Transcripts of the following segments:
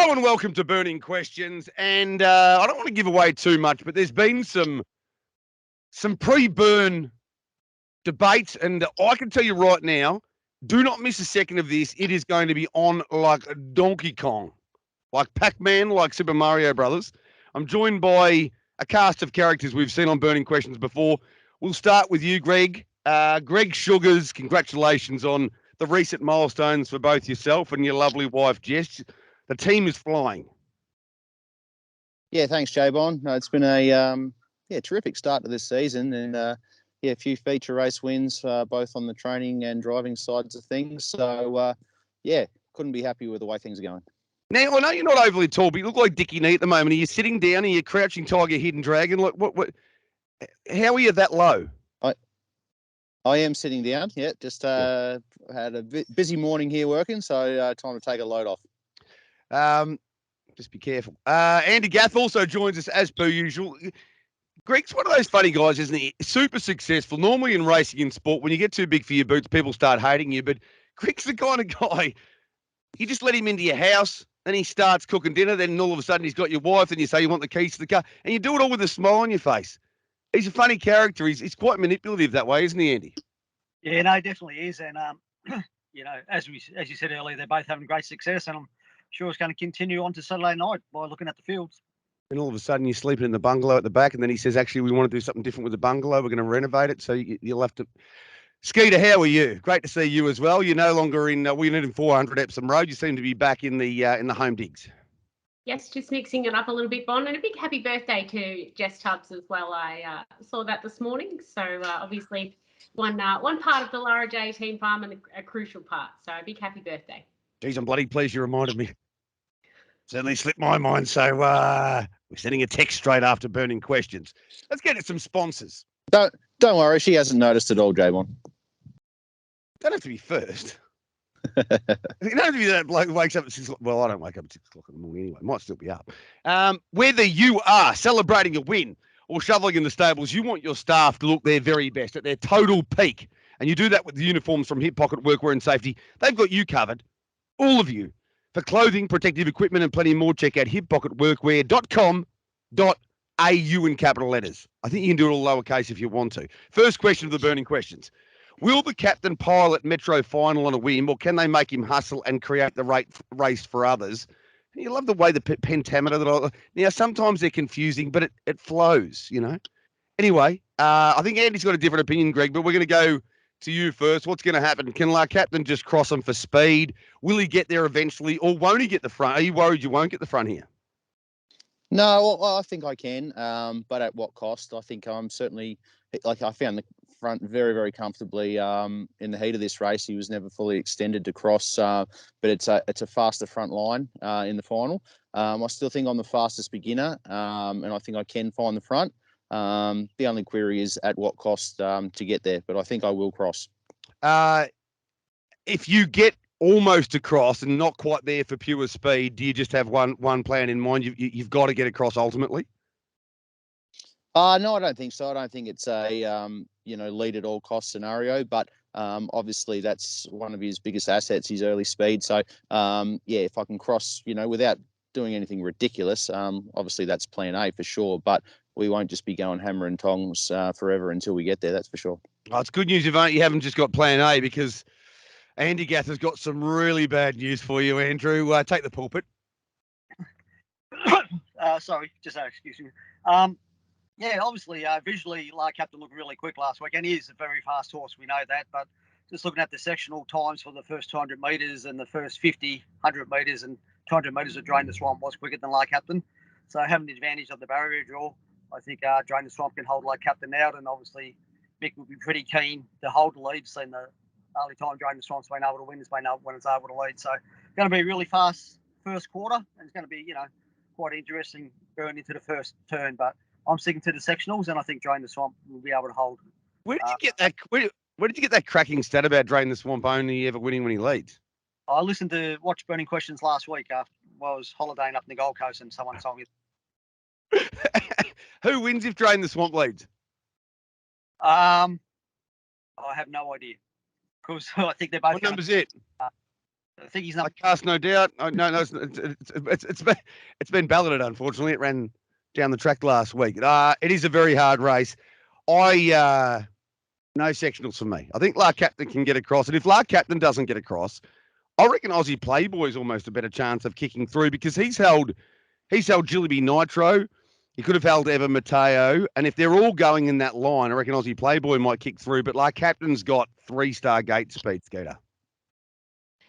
Hello and welcome to Burning Questions. And I don't want to give away too much, but there's been some pre-burn debates, and I can tell you right now, do not miss a second of this. It is going to be on like Donkey Kong, like Pac-Man, like Super Mario Brothers. I'm joined by a cast of characters we've seen on Burning Questions before. We'll start with you, Greg. Greg Sugars, congratulations on the recent milestones for both yourself and your lovely wife, Jess. The team is flying. Yeah, thanks, J-Bon. No, it's been a terrific start to this season, and a few feature race wins, both on the training and driving sides of things. So, couldn't be happy with the way things are going. Now, I know you're not overly tall, but you look like Dickie Nee at the moment. Are you sitting down? Are you crouching tiger, hidden dragon? Look, what? How are you that low? I am sitting down. Yeah, just had a busy morning here working, so time to take a load off. Just be careful. Andy Gath also joins us as per usual. Greg's one of those funny guys, isn't he? Super successful. Normally in racing and sport, when you get too big for your boots, people start hating you. But Greg's the kind of guy, you just let him into your house, then he starts cooking dinner, then all of a sudden he's got your wife, and you say you want the keys to the car, and you do it all with a smile on your face. He's a funny character. He's quite manipulative that way, isn't he, Andy? Yeah, no, definitely is. And, as you said earlier, they're both having great success, and I'm sure it's going to continue on to Saturday night by looking at the fields. And all of a sudden you're sleeping in the bungalow at the back, and then he says, actually, we want to do something different with the bungalow. We're going to renovate it. So you'll have to... Skeeter, how are you? Great to see you as well. You're no longer in, we're in 400 Epsom Road. You seem to be back in the home digs. Yes, just mixing it up a little bit, Bon. And a big happy birthday to Jess Tubbs as well. I saw that this morning. So obviously one part of the Lara J team farm and a crucial part. So a big happy birthday. Geez, I'm bloody pleased you reminded me. Certainly slipped my mind. So we're sending a text straight after Burning Questions. Let's get to some sponsors. Don't worry, she hasn't noticed at all, J-Bon. Don't have to be first. You don't have to be that bloke who wakes up at 6 o'clock. Well, I don't wake up at 6 o'clock in the morning anyway. Might still be up. Whether you are celebrating a win or shoveling in the stables, you want your staff to look their very best at their total peak. And you do that with the uniforms from Hip Pocket Workwear and Safety. They've got you covered, all of you. For clothing, protective equipment, and plenty more, check out hippocketworkwear.com.au in capital letters. I think you can do it all lowercase if you want to. First question of the Burning Questions. Will the captain pilot Metro final on a whim, or can they make him hustle and create the race for others? You love the way the pentameter now, sometimes they're confusing, but it flows, you know. Anyway, I think Andy's got a different opinion, Greg, but we're going to go to you first. What's going to happen? Can our captain just cross him for speed? Will he get there eventually, or won't he get the front? Are you worried you won't get the front here? No, well, I think I can, but at what cost? I think I'm certainly, I found the front very, very comfortably in the heat of this race. He was never fully extended to cross, but it's a faster front line in the final. I still think I'm the fastest beginner, and I think I can find the front. The only query is at what cost to get there, but I think I will cross. If you get almost across and not quite there for pure speed, do you just have one plan in mind? You've got to get across ultimately? No, I don't think so. I don't think it's a lead at all cost scenario, but obviously that's one of his biggest assets, his early speed. So if I can cross, without doing anything ridiculous, obviously that's plan A for sure, but we won't just be going hammer and tongs forever until we get there, that's for sure. Oh, it's good news you haven't just got plan A, because Andy Gath has got some really bad news for you, Andrew. Take the pulpit. Sorry, just excuse me. Obviously, visually, like Captain looked really quick last week, and he is a very fast horse. We know that, but just looking at the sectional times for the first 200 metres and the first 50, 100 metres and 200 metres of Drain the Swamp was quicker than like Captain. So having the advantage of the barrier draw, I think Drain the Swamp can hold like Captain out, and obviously Mick will be pretty keen to hold the lead. Seen the only time Drain the Swamp's been able to win is when it's able to lead. So going to be a really fast first quarter, and it's going to be, quite interesting going into the first turn. But I'm sticking to the sectionals, and I think Drain the Swamp will be able to hold. Where did you get that? Where did you get that cracking stat about Drain the Swamp only ever winning when he leads? I listened to Watch Burning Questions last week after I was holidaying up in the Gold Coast, and someone told me. Who wins if Drain the Swamp leads? I have no idea, because I think they're both. What number's it? I think he's I not. cast no doubt. No, it's been balloted. Unfortunately, it ran down the track last week. It is a very hard race. No sectionals for me. I think Lark Captain can get across, and if Lark Captain doesn't get across, I reckon Aussie Playboy's almost a better chance of kicking through because he's held Jillaby Nitro. He could have held Evan Mateo, and if they're all going in that line, I reckon Aussie Playboy might kick through. But Lark Captain's got 3-star gate speed, Skeeter.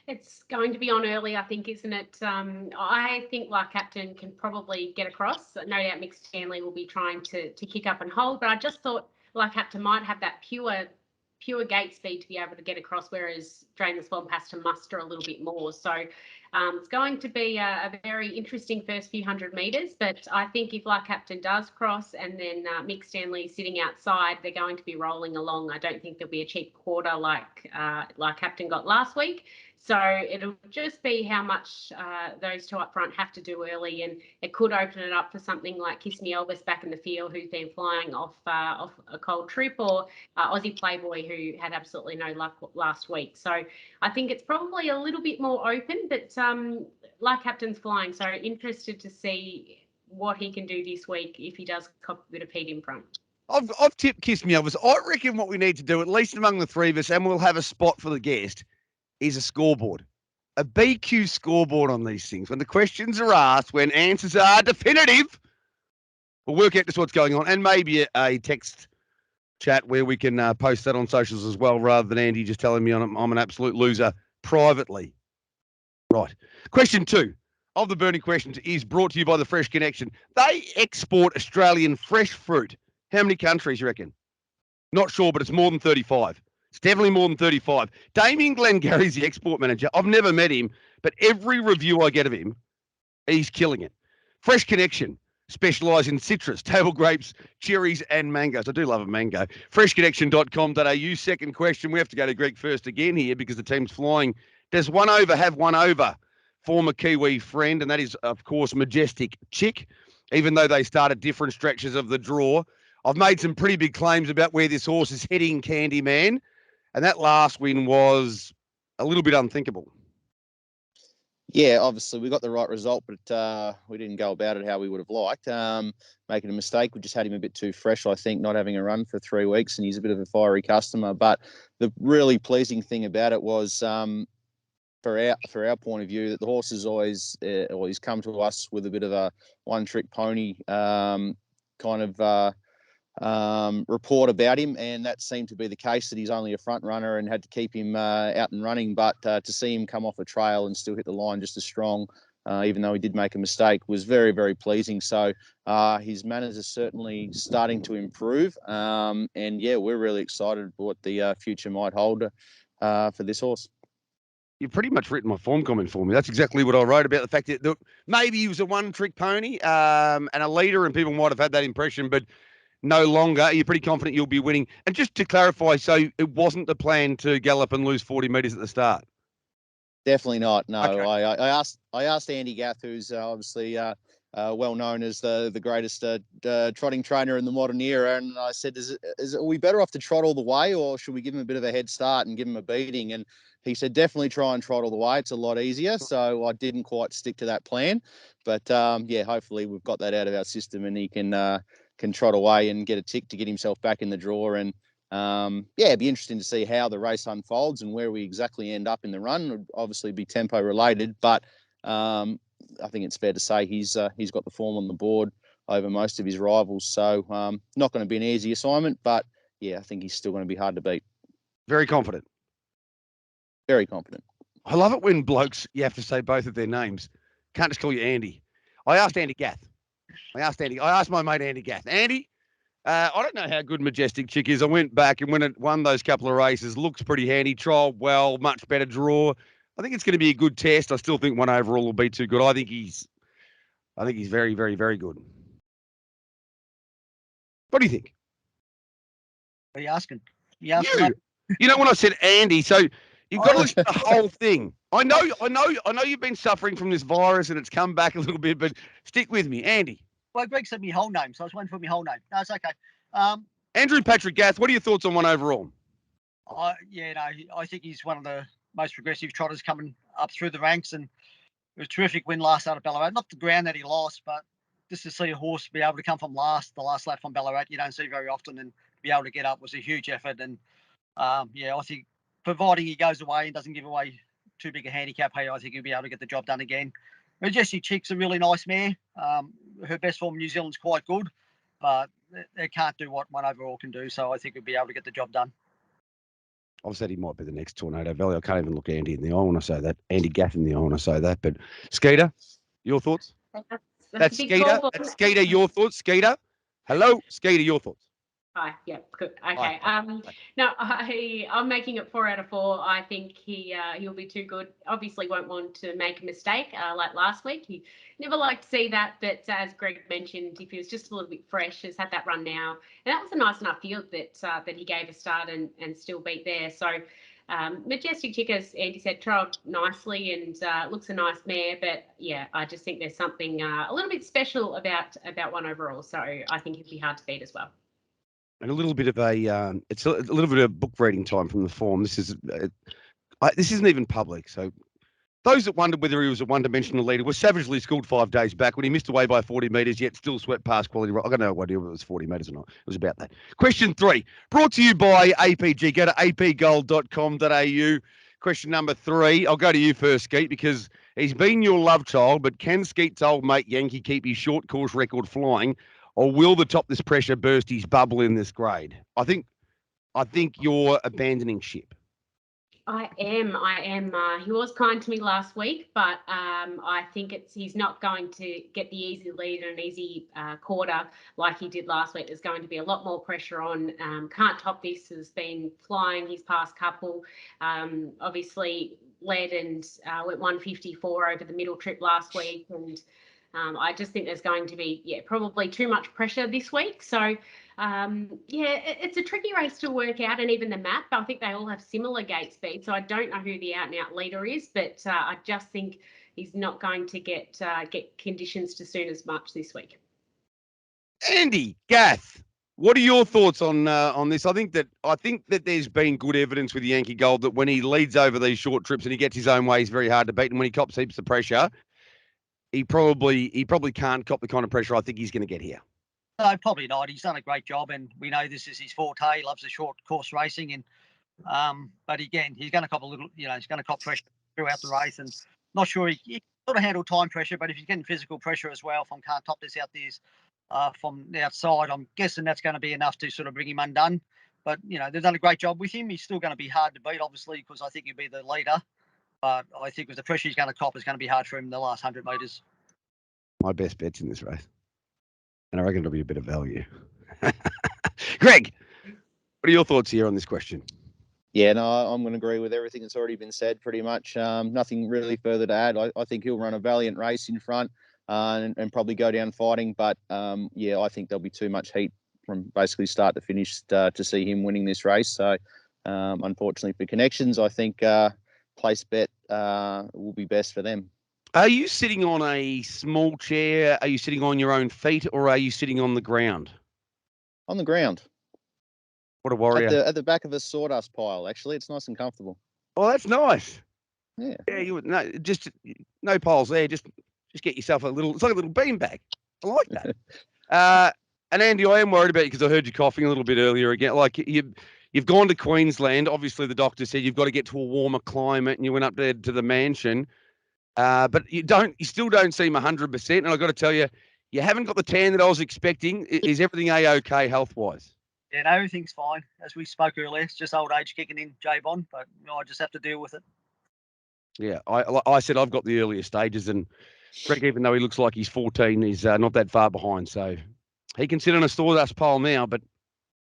It's going to be on early, I think, isn't it? I think Lark Captain can probably get across. No doubt Mick Stanley will be trying to kick up and hold, but I just thought Lark Captain might have that pure gate speed to be able to get across, whereas Drain the Swamp has to muster a little bit more. So it's going to be a very interesting first few 100 metres, but I think if Lark Captain does cross and then Mick Stanley sitting outside, they're going to be rolling along. I don't think there'll be a cheap quarter like Captain got last week. So it'll just be how much those two up front have to do early, and it could open it up for something like Kiss Me Elvis back in the field, who's been flying off a cold trip, or Aussie Playboy, who had absolutely no luck last week. So I think it's probably a little bit more open, but Lark Captain's flying, so interested to see what he can do this week if he does cop a bit of heat in front. I've tipped Kiss Me Elvis. I reckon what we need to do, at least among the three of us, and we'll have a spot for the guest, is a scoreboard, a BQ scoreboard on these things. When the questions are asked, when answers are definitive, we'll work out just what's going on, and maybe a text chat where we can post that on socials as well, rather than Andy just telling me I'm an absolute loser privately. Right. Question 2 of the burning questions is brought to you by the Fresh Connection. They export Australian fresh fruit. How many countries, you reckon? Not sure, but it's more than 35. It's definitely more than 35. Damien Glengarry's the export manager. I've never met him, but every review I get of him, he's killing it. Fresh Connection specialise in citrus, table grapes, cherries, and mangoes. I do love a mango. Freshconnection.com.au. Second question. We have to go to Greg first again here because the team's flying. Does one over have one over? Former Kiwi friend, and that is, of course, Majestic Chick, even though they started different stretches of the draw. I've made some pretty big claims about where this horse is heading, Candyman. And that last win was a little bit unthinkable. Yeah, obviously we got the right result, but we didn't go about it how we would have liked. Making a mistake, we just had him a bit too fresh, I think, not having a run for 3 weeks, and he's a bit of a fiery customer. But the really pleasing thing about it was, for our point of view, that the horse has always come to us with a bit of a one-trick pony report about him, and that seemed to be the case, that he's only a front runner and had to keep him out and running. But to see him come off a trail and still hit the line just as strong, even though he did make a mistake, was very, very pleasing. So his manners are certainly starting to improve, and yeah, we're really excited for what the future might hold for this horse. You've pretty much written my form comment for me. That's exactly what I wrote about, the fact that maybe he was a one-trick pony and a leader, and people might have had that impression, but no longer. You're pretty confident you'll be winning. And just to clarify, so it wasn't the plan to gallop and lose 40 metres at the start? Definitely not. No, Okay. I asked Andy Gath, who's obviously well known as the greatest trotting trainer in the modern era, and I said, are we better off to trot all the way, or should we give him a bit of a head start and give him a beating? And he said, definitely try and trot all the way. It's a lot easier. So I didn't quite stick to that plan, but yeah, hopefully we've got that out of our system, and he can trot away and get a tick to get himself back in the draw. And yeah, it'd be interesting to see how the race unfolds and where we exactly end up in the run. It would obviously be tempo related, but I think it's fair to say he's got the form on the board over most of his rivals. So not going to be an easy assignment, but yeah, I think he's still going to be hard to beat. Very confident. Very confident. I love it when blokes, you have to say both of their names. Can't just call you Andy. I asked Andy Gath. I asked my mate Andy Gath. Andy, I don't know how good Majestic Chick is. I went back, and when it won those couple of races, looks pretty handy, trialled well, much better draw. I think it's going to be a good test. I still think one overall will be too good. I think he's very, very, very good. What do you think? What are you asking? You know when I said Andy, so you've got to listen to the whole thing. I know you've been suffering from this virus and it's come back a little bit, but stick with me, Andy. Well, Greg said my whole name, so I was waiting for my whole name. No, it's okay. Andrew Patrick Gath, what are your thoughts on one overall? I think he's one of the most progressive trotters coming up through the ranks, and it was a terrific win last out of Ballarat. Not the ground that he lost, but just to see a horse be able to come from the last lap from Ballarat, you don't see very often, and be able to get up was a huge effort. And I think providing he goes away and doesn't give away too big a handicap here, I think he'll be able to get the job done again. Majestic Chick's a really nice mare. Her best form in New Zealand's quite good, but they can't do what One Overall can do, so I think we'll be able to get the job done. I've said he might be the next Tornado Valley. I can't even look Andy in the eye when I say that. Andy Gaff in the eye when I say that. But Skeeter, your thoughts? That's Skeeter. That's Skeeter, your thoughts? Skeeter? Hello? Skeeter, your thoughts? Hi, yeah, good. Okay. Hi. No, I'm making it 4 out of 4. I think he'll be too good. Obviously won't want to make a mistake like last week. He never liked to see that, but as Greg mentioned, if he was just a little bit fresh, has had that run now. And that was a nice enough field that he gave a start and still beat there. So Majestic Chick, as Andy said, trialled nicely and looks a nice mare. But yeah, I just think there's something a little bit special about One Overall. So I think he'd be hard to beat as well. And a little bit of it's a little bit of book reading time from the form. This isn't even public. So those that wondered whether he was a one-dimensional leader were savagely schooled 5 days back when he missed away by 40 metres, yet still swept past quality. I got no idea if it was 40 metres or not. It was about that. Question 3, brought to you by APG. Go to apgold.com.au. Question number 3. I'll go to you first, Skeet, because he's been your love child, but can Skeet's old mate Yankee keep his short course record flying? Or will the Top This Pressure burst his bubble in this grade? I think you're abandoning ship. I am. He was kind to me last week, but I think he's not going to get the easy lead and an easy quarter like he did last week. There's going to be a lot more pressure on. Can't Top This has been flying his past couple. Obviously led and went 154 over the middle trip last week, and I just think there's going to be, probably too much pressure this week. So, it's a tricky race to work out, and even the map, I think they all have similar gate speed. So I don't know who the out-and-out leader is, but I just think he's not going to get conditions to suit as much this week. Andy Gath, what are your thoughts on this? I think that there's been good evidence with Yankee Gold that when he leads over these short trips and he gets his own way, he's very hard to beat, and when he cops heaps of pressure, he probably can't cop the kind of pressure I think he's going to get here. No, probably not. He's done a great job, and we know this is his forte. He loves the short course racing, and but again, he's going to cop a little. He's going to cop pressure throughout the race, and not sure he can sort of handle time pressure. But if he's getting physical pressure as well from Can't Top This out there from the outside, I'm guessing that's going to be enough to sort of bring him undone. But they've done a great job with him. He's still going to be hard to beat, obviously, because I think he'll be the leader. But I think with the pressure he's going to cop, it's going to be hard for him in the last 100 metres. My best bet's in this race. And I reckon it'll be a bit of value. Greg, what are your thoughts here on this question? Yeah, no, I'm going to agree with everything that's already been said pretty much. Nothing really further to add. I think he'll run a valiant race in front and probably go down fighting. But, I think there'll be too much heat from basically start to finish to see him winning this race. So, unfortunately for connections, I think place bet will be best for them. Are you sitting on a small chair? Are you sitting on your own feet, or are you sitting on the ground? On the ground. What a warrior. At the back of a sawdust pile, actually. It's nice and comfortable. Oh, that's nice. Yeah. Yeah, no piles there. Just get yourself it's like a little beanbag. I like that. And Andy, I am worried about you because I heard you coughing a little bit earlier again. Like you've gone to Queensland. Obviously, the doctor said you've got to get to a warmer climate, and you went up there to the mansion. But you still don't seem 100%. And I've got to tell you, you haven't got the tan that I was expecting. Is everything A-OK health-wise? Yeah, no, everything's fine. As we spoke earlier, it's just old age kicking in, J-Bond, but I just have to deal with it. Yeah, I said I've got the earlier stages, and Greg, even though he looks like he's 14, he's not that far behind. So he can sit on a sawdust pile now, but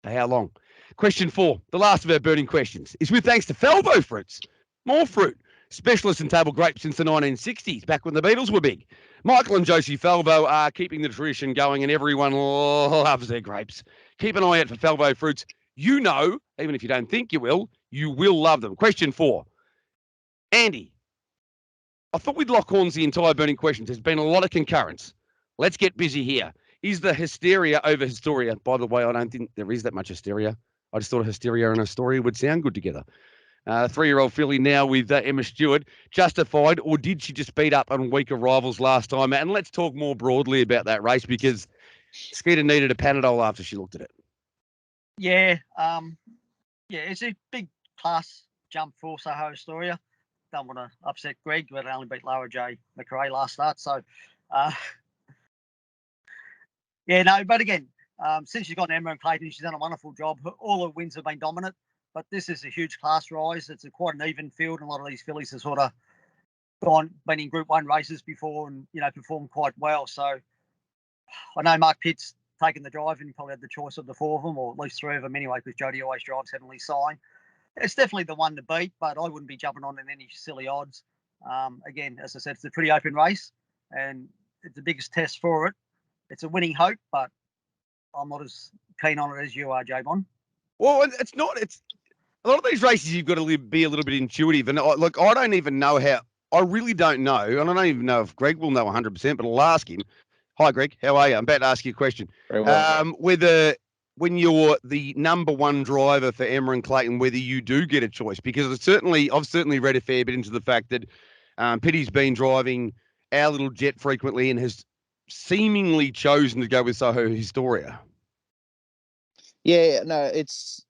for how long? Question 4, the last of our burning questions, is with thanks to Felvo Fruits. More fruit. Specialists in table grapes since the 1960s, back when the Beatles were big. Michael and Josie Felvo are keeping the tradition going, and everyone loves their grapes. Keep an eye out for Felvo Fruits. Even if you don't think you will love them. Question 4. Andy, I thought we'd lock horns the entire burning questions. There's been a lot of concurrence. Let's get busy here. Is the hysteria over hysteria? By the way, I don't think there is that much hysteria. I just thought hysteria and hysteria would sound good together. 3-year-old filly now with Emma Stewart. Justified, or did she just beat up on weaker rivals last time? And let's talk more broadly about that race, because Skeeter needed a Panadol after she looked at it. Yeah, it's a big class jump for Soho Astoria. Don't want to upset Greg, but only beat Lara J. McRae last start. So, but again, since she's got Emma and Clayton, she's done a wonderful job. All her wins have been dominant, but this is a huge class rise. It's quite an even field, and a lot of these fillies have sort of been in Group 1 races before and, performed quite well. So I know Mark Pitt's taken the drive and probably had the choice of the 4 of them, or at least 3 of them anyway, because Jodie always drives Heavenly Sign. It's definitely the one to beat, but I wouldn't be jumping on in any silly odds. Again, as I said, it's a pretty open race, and it's the biggest test for it. It's a winning hope, but I'm not as keen on it as you are, J-Bon. Well, it's not. It's a lot of these races you've got to be a little bit intuitive. And I don't even know how. I really don't know. And I don't even know if Greg will know 100%, but I'll ask him. Hi, Greg. How are you? I'm about to ask you a question. Very well. Whether when you're the number one driver for Emma and Clayton, whether you do get a choice, because I've certainly read a fair bit into the fact that Pitty's been driving Our Little Jet frequently and has seemingly chosen to go with Soho Historia. Yeah, no, it's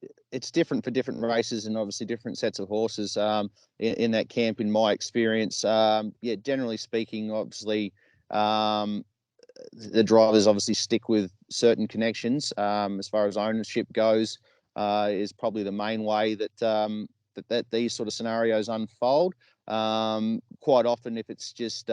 different for different races and obviously different sets of horses in that camp, in my experience. Generally speaking, obviously, the drivers obviously stick with certain connections as far as ownership goes, is probably the main way that these sort of scenarios unfold. Quite often, if it's just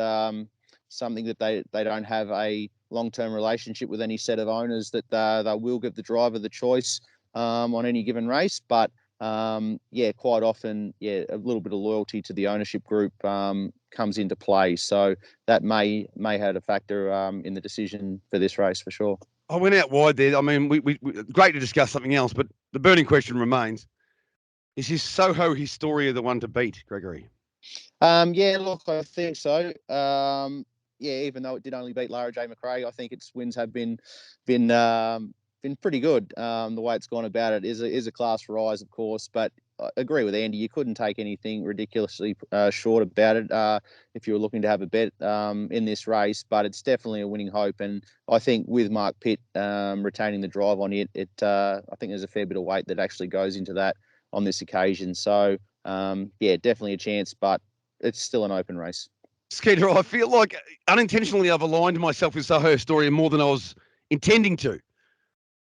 something that they don't have a long-term relationship with any set of owners, that they will give the driver the choice on any given race. But quite often, a little bit of loyalty to the ownership group comes into play. So that may have a factor in the decision for this race for sure. I went out wide there. I mean, we great to discuss something else, but the burning question remains: is his Soho Historia the one to beat, Gregory? Look, I think so. Even though it did only beat Lara J. McRae, I think its wins have been pretty good. The way it's gone about it is a class rise, of course, but I agree with Andy. You couldn't take anything ridiculously short about it if you were looking to have a bet in this race. But it's definitely a winning hope, and I think with Mark Pitt retaining the drive on it, I think there's a fair bit of weight that actually goes into that on this occasion. So definitely a chance, but it's still an open race. Skeeter, I feel like unintentionally I've aligned myself with Soho Historia more than I was intending to.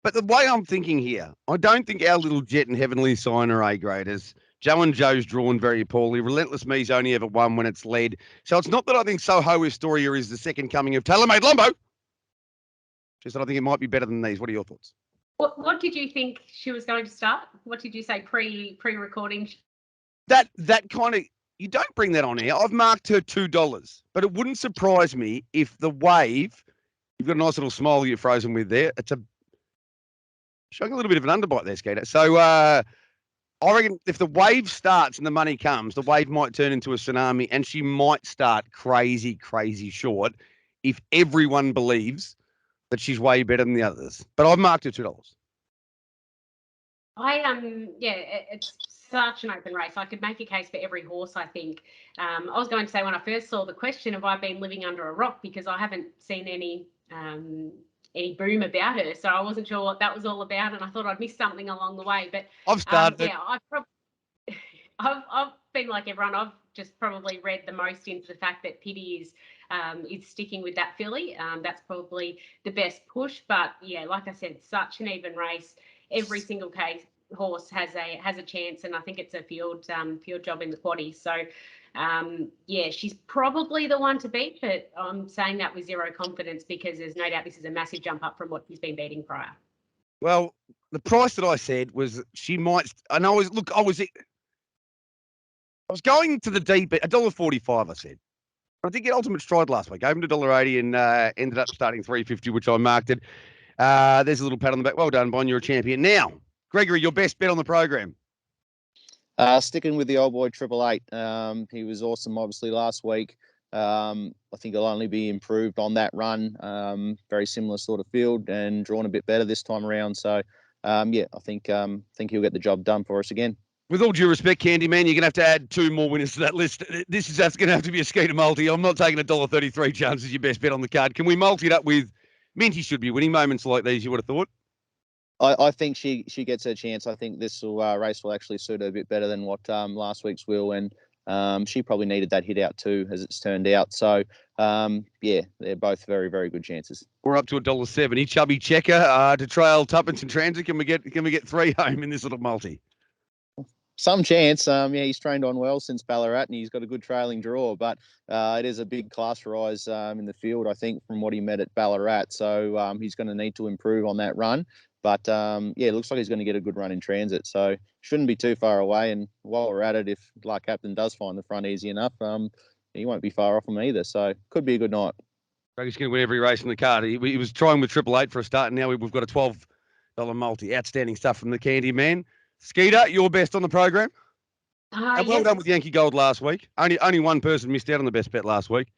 But the way I'm thinking here, I don't think Our Little Jet and Heavenly Sign are A-graders. Joe and Joe's drawn very poorly. Relentless Me's only ever won when it's led. So it's not that I think Soho Historia is the second coming of Tailor-Made Lumbo. Just that I think it might be better than these. What are your thoughts? What did you think she was going to start? What did you say pre-recording? That kind of, you don't bring that on here. I've marked her $2, but it wouldn't surprise me if the wave, you've got a nice little smile you're frozen with there. It's showing a little bit of an underbite there, Skater. So I reckon if the wave starts and the money comes, the wave might turn into a tsunami, and she might start crazy, crazy short if everyone believes that she's way better than the others. But I've marked her $2. It's such an open race. I could make a case for every horse, I think. I was going to say, when I first saw the question, have I been living under a rock, because I haven't seen any boom about her, so I wasn't sure what that was all about, and I thought I'd missed something along the way. But I've started. I've been like everyone. I've just probably read the most into the fact that Pitty is sticking with that filly. That's probably the best push. But yeah, like I said, such an even race. Every single horse has a chance, and I think it's a field job in the quaddie. So she's probably the one to beat, but I'm saying that with zero confidence, because there's no doubt this is a massive jump up from what she's been beating prior. Well, the price that I said was she might, and I was going to the deep at $1.45. I said, I think it ultimate stride last week. Gave him $1.80 and ended up starting $3.50, which I marked it. There's a little pat on the back. Well done, Bon. You're a champion. Now, Gregory, your best bet on the program. Sticking with the old boy 888. He was awesome, obviously, last week. I think he'll only be improved on that run. Very similar sort of field, and drawn a bit better this time around. So, I think he'll get the job done for us again. With all due respect, Candyman, you're going to have to add 2 more winners to that list. That's going to have to be a Skeeter multi. I'm not taking $1.33 chance as your best bet on the card. Can we multi it up with Minty should be winning moments like these, you would have thought? I think she gets her chance. I think this race will actually suit her a bit better than what last week's will, and she probably needed that hit out too, as it's turned out. So, yeah, they're both very, very good chances. We're up to $1.70. Chubby Checker to trail Tuppence in Transit. Can we get 3 home in this little multi? Some chance. Yeah, he's trained on well since Ballarat, and he's got a good trailing draw. But it is a big class rise in the field, I think, from what he met at Ballarat. So he's going to need to improve on that run. But yeah, it looks like he's going to get a good run in Transit. So shouldn't be too far away. And while we're at it, if Lark Captain does find the front easy enough, he won't be far off him either. So could be a good night. He's going to win every race in the card. He was trying with 888 for a start, and now we've got a $12 multi. Outstanding stuff from the Candy Man. Skeeter, your best on the program? Well done with Yankee Gold last week. Only one person missed out on the best bet last week.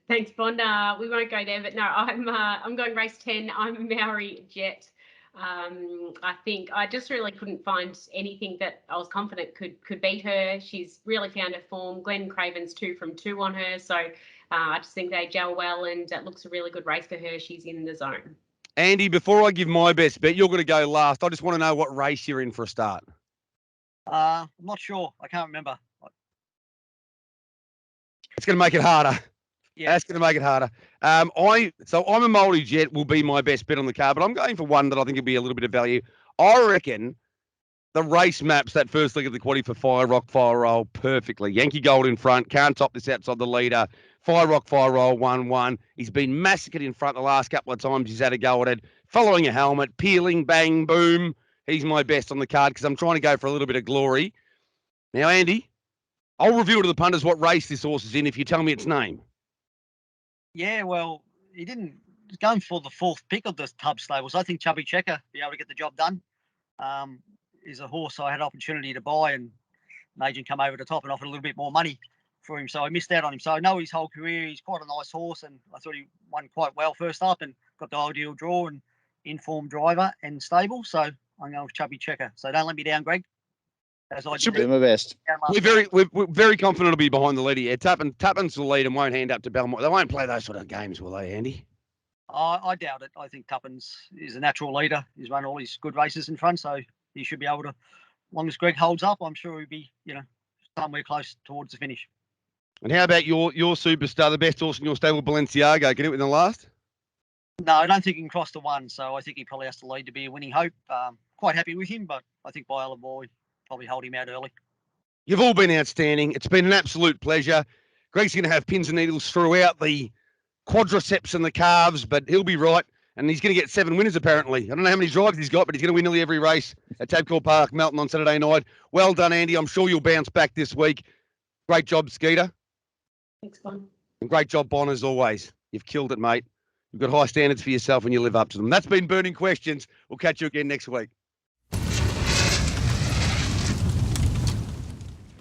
Thanks, Bond. We won't go there, but no, I'm going race 10. I'm Maori Jet. I think I just really couldn't find anything that I was confident could beat her. She's really found her form. Glenn Craven's 2 from 2 on her, so I just think they gel well, and it looks a really good race for her. She's in the zone. Andy, before I give my best bet, you're going to go last. I just want to know what race you're in for a start. I'm not sure. I can't remember. It's going to make it harder. Yeah, that's going to make it harder. I'm a Maori Jet will be my best bet on the card, but I'm going for one that I think will be a little bit of value. I reckon the race maps that first leg of the quaddy for Fire Rock, Fire Roll perfectly. Yankee Gold in front, can't top this outside the leader. Fire Rock, Fire Roll, 1-1. He's been massacred in front the last couple of times he's had a go at it. Following a helmet, peeling, bang, boom. He's my best on the card because I'm trying to go for a little bit of glory. Now, Andy, I'll reveal to the punters what race this horse is in if you tell me its name. Yeah, well, he didn't. He's going for the 4th pick of the Tub Stables. I think Chubby Checker be able to get the job done. Is a horse I had opportunity to buy, and an agent come over the top and offered a little bit more money for him, so I missed out on him. So I know his whole career. He's quite a nice horse, and I thought he won quite well first up and got the ideal draw and informed driver and stable. So I'm going with Chubby Checker. So don't let me down, Greg. As I do my best. We're very confident it'll be behind the leader. Yeah, Tuppence will lead and won't hand up to Belmont. They won't play those sort of games, will they, Andy? I doubt it. I think Tuppence is a natural leader. He's run all his good races in front, so he should be able to. As long as Greg holds up, I'm sure he'll be, somewhere close towards the finish. And how about your superstar, the best horse in your stable, Balenciaga? Get it in the last? No, I don't think he can cross the 1, so I think he probably has to lead to be a winning hope. Quite happy with him, but I think by Boy probably hold him out early. You've all been outstanding. It's been an absolute pleasure. Greg's going to have pins and needles throughout the quadriceps and the calves, but he'll be right. And he's going to get 7 winners, apparently. I don't know how many drives he's got, but he's going to win nearly every race at Tabcorp Park, Melton on Saturday night. Well done, Andy. I'm sure you'll bounce back this week. Great job, Skeeter. Thanks, Bon. And great job, Bon, as always. You've killed it, mate. You've got high standards for yourself and you live up to them. That's been Burning Questions. We'll catch you again next week.